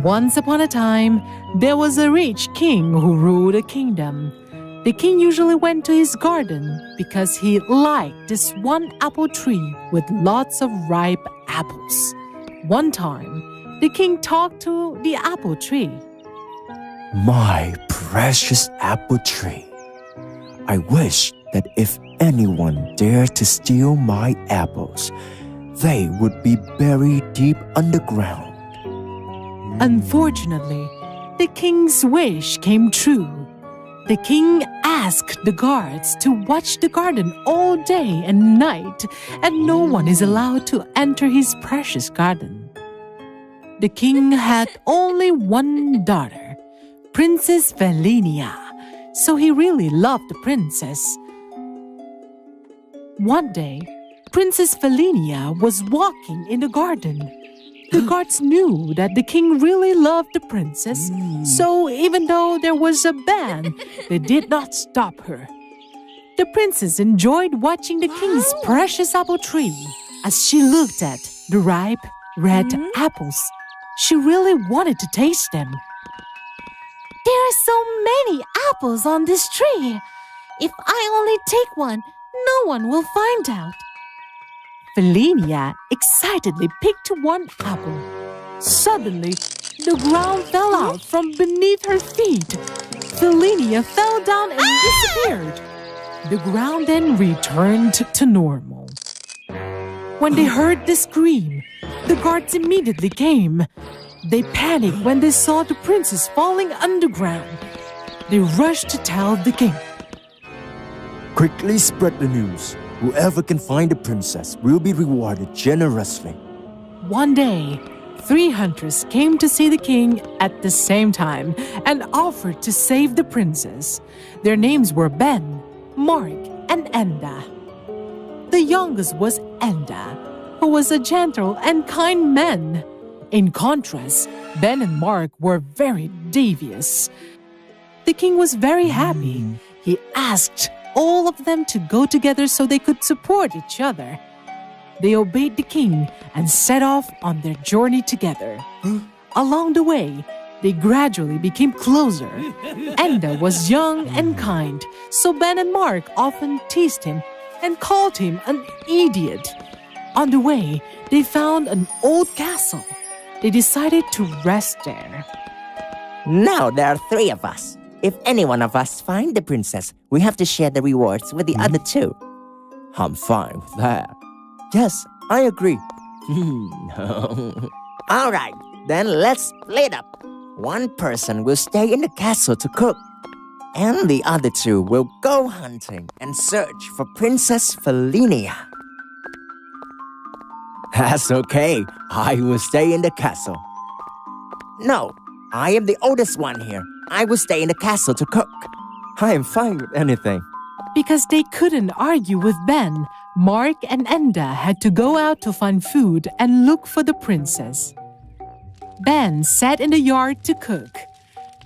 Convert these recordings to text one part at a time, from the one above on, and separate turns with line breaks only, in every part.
Once upon a time, there was a rich king who ruled a kingdom. The king usually went to his garden because he liked this one apple tree with lots of ripe apples. One time, the king talked to the apple tree.
My precious apple tree, I wish that if anyone dared to steal my apples, they would be buried deep underground.
Unfortunately, the king's wish came true. The king asked the guards to watch the garden all day and night, and no one is allowed to enter his precious garden. The king had only one daughter, Princess Felinia, so he really loved the princess. One day, Princess Felinia was walking in the garden. The guards knew that the king really loved the princess, so even though there was a ban, they did not stop her. The princess enjoyed watching the king's precious apple tree. As she looked at the ripe, red apples, she really wanted to taste them.
There are so many apples on this tree. If I only take one, no one will find out.
Felinia excitedly picked one apple. Suddenly, the ground fell out from beneath her feet. Felinia fell down and disappeared. The ground then returned to normal. When they heard the scream, the guards immediately came. They panicked when they saw the princess falling underground. They rushed to tell the king.
Quickly spread the news. Whoever can find the princess will be rewarded generously.
One day, 3 hunters came to see the king at the same time and offered to save the princess. Their names were Ben, Mark, and Enda. The youngest was Enda, who was a gentle and kind man. In contrast, Ben and Mark were very devious. The king was very happy. He asked all of them to go together so they could support each other. They obeyed the king and set off on their journey together. Along the way, they gradually became closer. Enda was young and kind, so Ben and Mark often teased him and called him an idiot. On the way, they found an old castle. They decided to rest there.
Now there are 3 of us. If any one of us find the princess, we have to share the rewards with the other 2.
I'm fine with that. Yes, I agree.
All right, then let's split up. One person will stay in the castle to cook, and the other 2 will go hunting and search for Princess Felinia.
That's okay. I will stay in the castle.
No, I am the oldest one here. I will stay in the castle to cook.
I am fine with anything.
Because they couldn't argue with Ben, Mark and Enda had to go out to find food and look for the princess. Ben sat in the yard to cook.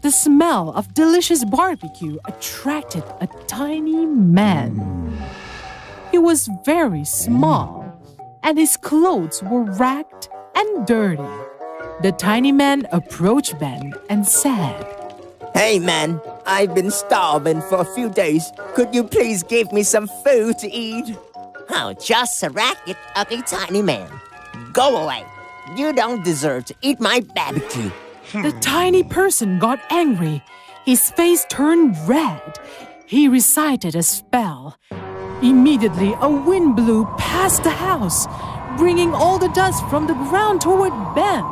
The smell of delicious barbecue attracted a tiny man. He was very small, and his clothes were ragged and dirty. The tiny man approached Ben and said,
Hey man, I've been starving for a few days. Could you please give me some food to eat? Oh, just a ragged, ugly tiny man. Go away. You don't deserve to eat my barbecue.
The tiny person got angry. His face turned red. He recited a spell. Immediately, a wind blew past the house, bringing all the dust from the ground toward Ben.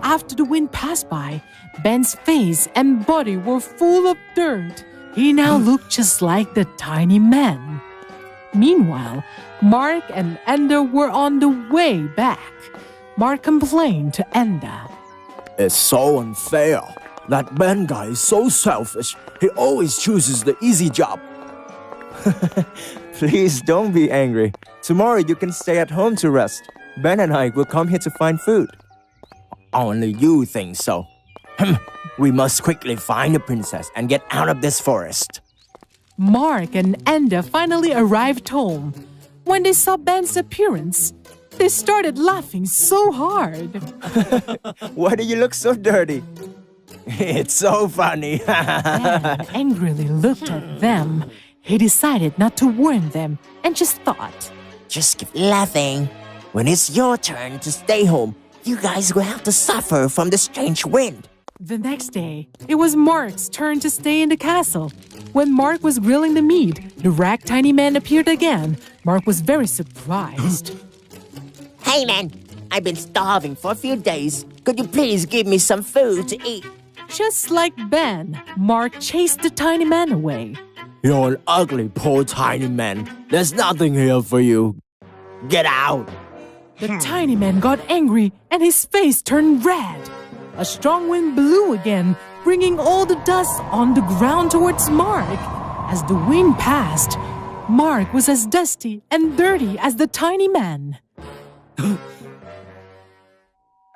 After the wind passed by, Ben's face and body were full of dirt. He now looked just like the tiny man. Meanwhile, Mark and Enda were on the way back. Mark complained to Enda.
It's so unfair. That Ben guy is so selfish. He always chooses the easy job. Please don't be angry. Tomorrow you can stay at home to rest. Ben and I will come here to find food.
Only you think so. We must quickly find the princess and get out of this forest.
Mark and Enda finally arrived home. When they saw Ben's appearance, they started laughing so hard.
Why do you look so dirty? It's so funny.
Ben angrily looked at them. He decided not to warn them and just thought,
Just keep laughing. When it's your turn to stay home, you guys will have to suffer from the strange wind.
The next day, it was Mark's turn to stay in the castle. When Mark was grilling the meat, the rag-tiny man appeared again. Mark was very surprised.
Hey man, I've been starving for a few days. Could you please give me some food to eat?
Just like Ben, Mark chased the tiny man away.
You're an ugly, poor tiny man. There's nothing here for you. Get out.
The tiny man got angry and his face turned red. A strong wind blew again, bringing all the dust on the ground towards Mark. As the wind passed, Mark was as dusty and dirty as the tiny man.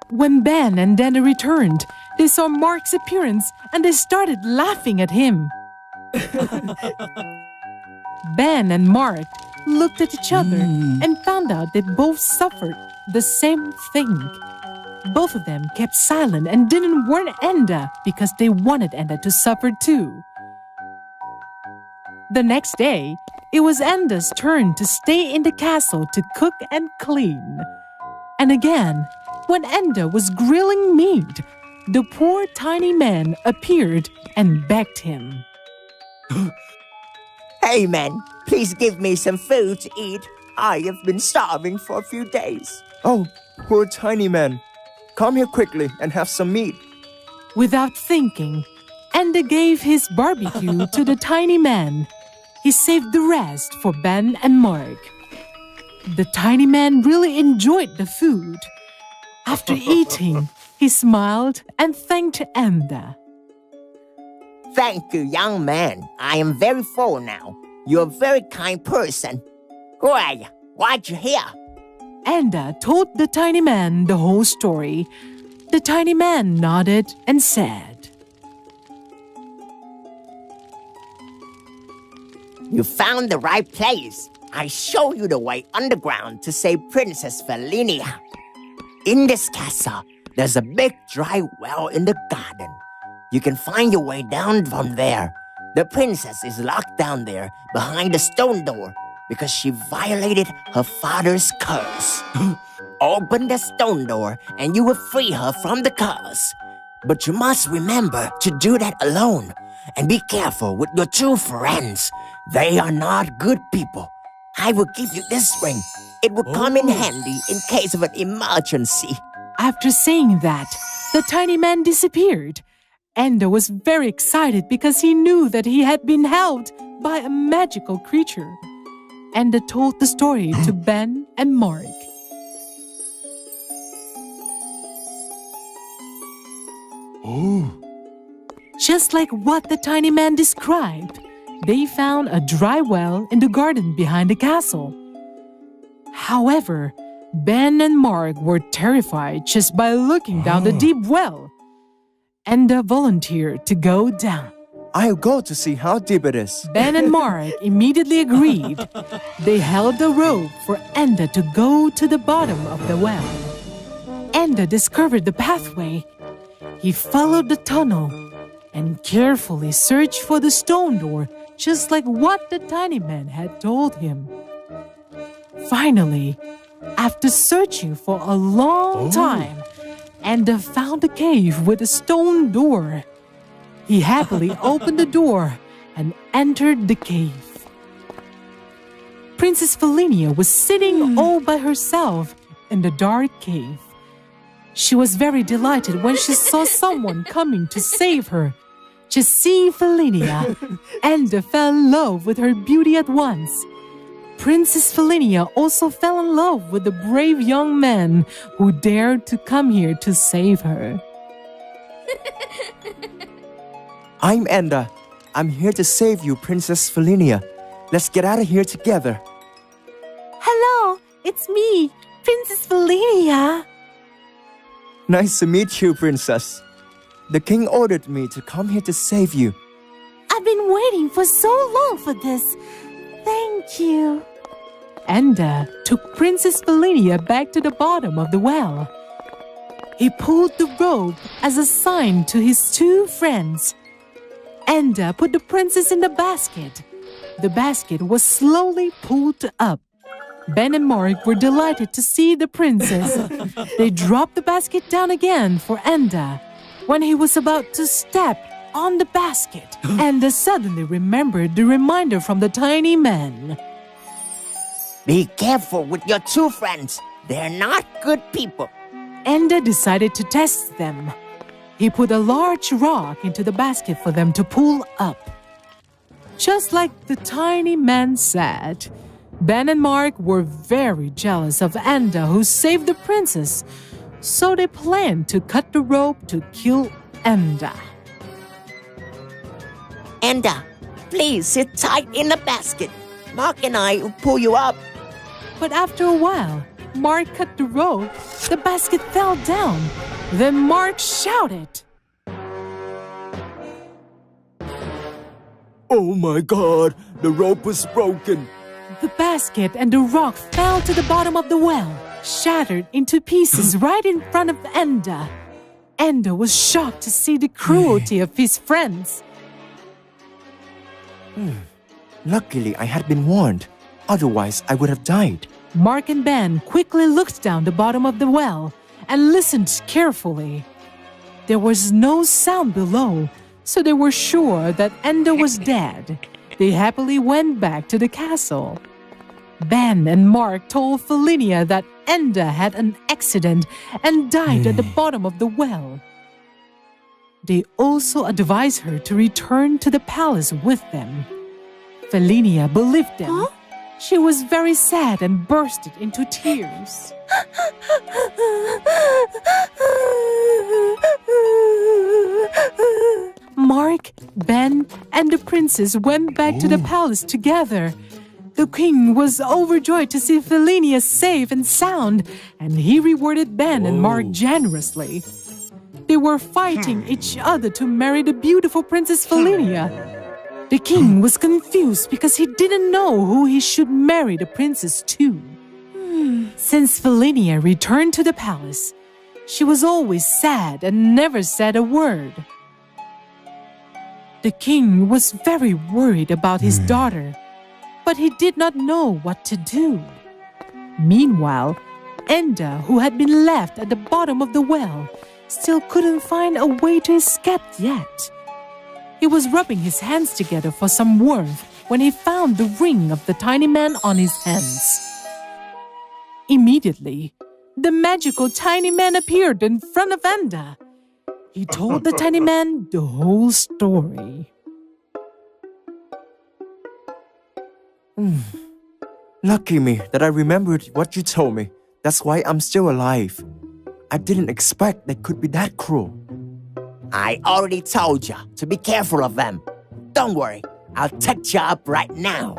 When Ben and Dana returned, they saw Mark's appearance and they started laughing at him. Ben and Mark looked at each other and found out they both suffered the same thing. Both of them kept silent and didn't warn Enda because they wanted Enda to suffer too. The next day, it was Enda's turn to stay in the castle to cook and clean. And again, when Enda was grilling meat, the poor tiny man appeared and begged him.
Hey man, please give me some food to eat. I have been starving for a few days.
Oh, poor tiny man. Come here quickly and have some meat.
Without thinking, Enda gave his barbecue to the tiny man. He saved the rest for Ben and Mark. The tiny man really enjoyed the food. After eating, he smiled and thanked Enda.
Thank you, young man. I am very full now. You're a very kind person. Who are you? Why'd you here?
Enda told the tiny man the whole story. The tiny man nodded and said,
You found the right place. I show you the way underground to save Princess Felinia. In this castle, there's a big dry well in the garden. You can find your way down from there. The princess is locked down there behind the stone door because she violated her father's curse. Open the stone door and you will free her from the curse. But you must remember to do that alone. And be careful with your two friends. They are not good people. I will give you this ring. It will come in handy in case of an emergency.
After saying that, the tiny man disappeared. Enda was very excited because he knew that he had been helped by a magical creature. Enda told the story to Ben and Mark. Just like what the tiny man described, they found a dry well in the garden behind the castle. However, Ben and Mark were terrified just by looking down the deep well. Enda volunteered to go down.
I'll go to see how deep it is.
Ben and Mark immediately agreed. They held the rope for Enda to go to the bottom of the well. Enda discovered the pathway. He followed the tunnel and carefully searched for the stone door, just like what the tiny man had told him. Finally, after searching for a long time, Enda found a cave with a stone door. He happily opened the door and entered the cave. Princess Felinia was sitting all by herself in the dark cave. She was very delighted when she saw someone coming to save her. Just seeing Felinia, Enda fell in love with her beauty at once. Princess Felinia also fell in love with the brave young man who dared to come here to save her.
I'm Enda. I'm here to save you, Princess Felinia. Let's get out of here together.
Hello, it's me, Princess Felinia.
Nice to meet you, Princess. The king ordered me to come here to save you.
I've been waiting for so long for this. Thank you.
Enda took Princess Felinia back to the bottom of the well. He pulled the rope as a sign to his two friends. Enda put the princess in the basket. The basket was slowly pulled up. Ben and Mark were delighted to see the princess. They dropped the basket down again for Enda. When he was about to step on the basket, Enda suddenly remembered the reminder from the tiny man.
Be careful with your two friends. They're not good people.
Enda decided to test them. He put a large rock into the basket for them to pull up. Just like the tiny man said, Ben and Mark were very jealous of Enda, who saved the princess, so they planned to cut the rope to kill Enda.
Enda, please sit tight in the basket. Mark and I will pull you up.
But after a while, Mark cut the rope, the basket fell down. Then Mark shouted,
Oh my God, the rope was broken.
The basket and the rock fell to the bottom of the well, shattered into pieces right in front of Enda. Enda was shocked to see the cruelty of his friends.
Luckily, I had been warned. Otherwise, I would have died.
Mark and Ben quickly looked down the bottom of the well and listened carefully. There was no sound below, so they were sure that Enda was dead. They happily went back to the castle. Ben and Mark told Felinia that Enda had an accident and died at the bottom of the well. They also advised her to return to the palace with them. Felinia believed them.
Huh?
She was very sad and bursted into tears. Mark, Ben, and the princess went back to the palace together. The king was overjoyed to see Felinia safe and sound, and he rewarded Ben and Mark generously. They were fighting each other to marry the beautiful Princess Felinia. The king was confused because he didn't know who he should marry the princess to. Since Felinia returned to the palace, she was always sad and never said a word. The king was very worried about his daughter, but he did not know what to do. Meanwhile, Enda, who had been left at the bottom of the well, still couldn't find a way to escape yet. He was rubbing his hands together for some warmth when he found the ring of the tiny man on his hands. Immediately, the magical tiny man appeared in front of Enda. He told the tiny man the whole story.
Lucky me that I remembered what you told me. That's why I'm still alive. I didn't expect they could be that cruel.
I already told you to be careful of them. Don't worry, I'll touch you up right now.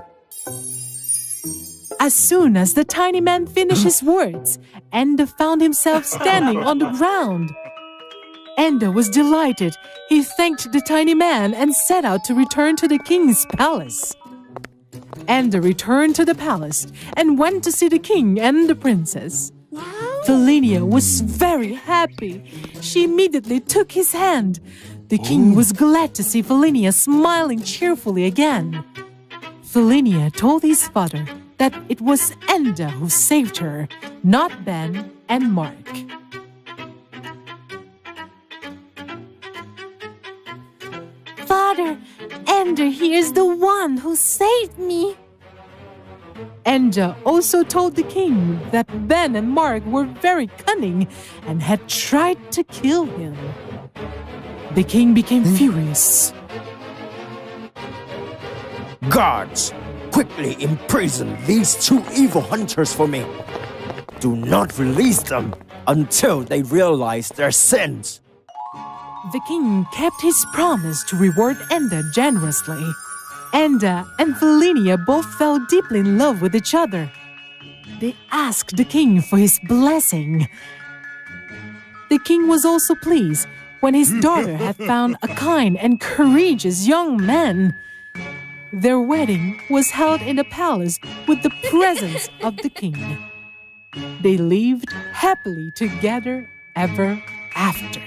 As soon as the tiny man finished his words, Enda found himself standing on the ground. Enda was delighted. He thanked the tiny man and set out to return to the king's palace. Enda returned to the palace and went to see the king and the princess. Felinia was very happy. She immediately took his hand. The king was glad to see Felinia smiling cheerfully again. Felinia told his father that it was Enda who saved her, not Ben and Mark.
Father, Enda here is the one who saved me.
Enda also told the king that Ben and Mark were very cunning and had tried to kill him. The king became furious.
Guards, quickly imprison these two evil hunters for me. Do not release them until they realize their sins.
The king kept his promise to reward Enda generously. Enda and Felinia both fell deeply in love with each other. They asked the king for his blessing. The king was also pleased when his daughter had found a kind and courageous young man. Their wedding was held in a palace with the presence of the king. They lived happily together ever after.